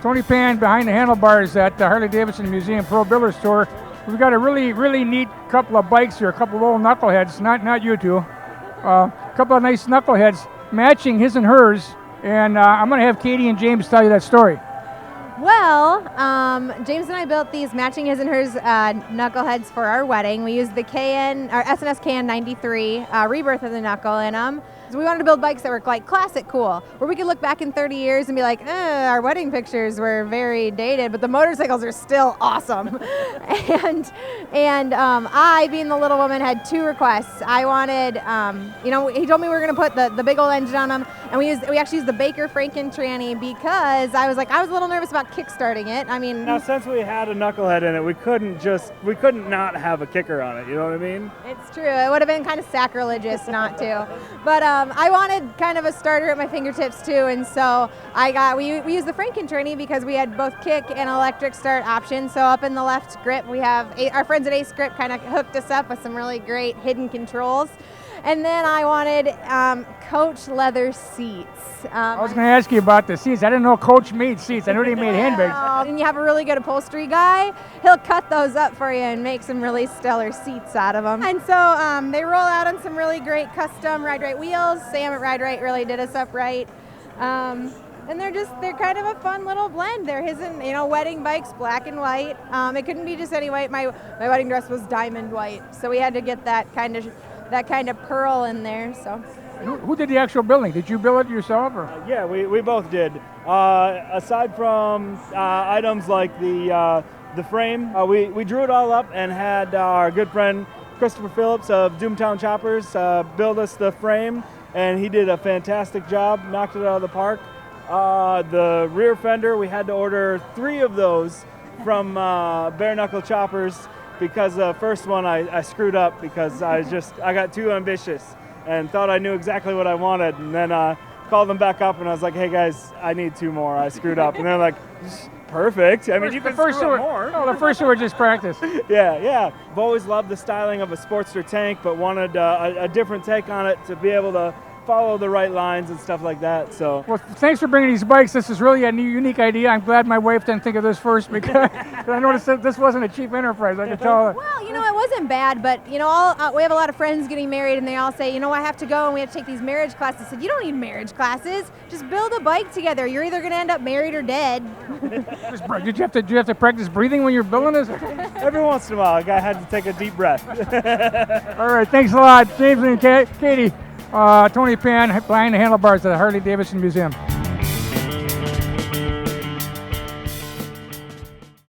Tony Pan behind the handlebars at the Harley-Davidson Museum Pro Builder Store. We've got a really neat couple of bikes here, a couple of old knuckleheads, not you two. A couple of nice knuckleheads matching his and hers, and I'm going to have Katie and James tell you that story. Well, James and I built these matching his and hers knuckleheads for our wedding. We used the SNS KN 93 rebirth of the knuckle in them. So we wanted to build bikes that were like classic cool, where we could look back in 30 years and be like, our wedding pictures were very dated, but the motorcycles are still awesome. and I, being the little woman, had two requests. I wanted, he told me we were going to put the big old engine on them, and we actually used the Baker Franken tranny because I was a little nervous about kickstarting it. I mean, now since we had a knucklehead in it, we couldn't not have a kicker on it. You know what I mean? It's true. It would have been kind of sacrilegious not to, but I wanted kind of a starter at my fingertips too, and so we used the Franken tranny because we had both kick and electric start options. So up in the left grip, we have our friends at Ace Grip kind of hooked us up with some really great hidden controls. And then I wanted Coach leather seats. I was going to ask you about the seats. I didn't know Coach made seats. I knew they made handbags. And you have a really good upholstery guy, he'll cut those up for you and make some really stellar seats out of them. And so they roll out on some really great custom Ride Right wheels. Sam at Ride Right really did us up right. And they're kind of a fun little blend. They're his and wedding bikes, black and white. It couldn't be just any white. My wedding dress was diamond white, so we had to get that kind of pearl in there. So. Who did the actual building? Did you build it yourself? Or? Yeah, we both did. Aside from items like the frame, we drew it all up and had our good friend Christopher Phillips of Doomtown Choppers build us the frame, and he did a fantastic job, knocked it out of the park. The rear fender, we had to order 3 of those from Bare Knuckle Choppers because the first one I screwed up because I got too ambitious and thought I knew exactly what I wanted, and then called them back up and I was like, hey guys, I need 2 more. I screwed up, and they're like, perfect. I mean, you can screw up more. No, the first two were just practice. Yeah. I've always loved the styling of a Sportster tank, but wanted a different take on it to be able to follow the right lines and stuff like that. So, well, thanks for bringing these bikes. This is really a new, unique idea. I'm glad my wife didn't think of this first because I noticed that this wasn't a cheap enterprise. I could tell. Well, it wasn't bad, but we have a lot of friends getting married, and they all say, I have to go and we have to take these marriage classes. I said, you don't need marriage classes. Just build a bike together. You're either going to end up married or dead. Did you have to practice breathing when you're building this? Every once in a while, a guy had to take a deep breath. All right, thanks a lot, James and Katie. Tony Pan behind the handlebars at the Harley-Davidson Museum.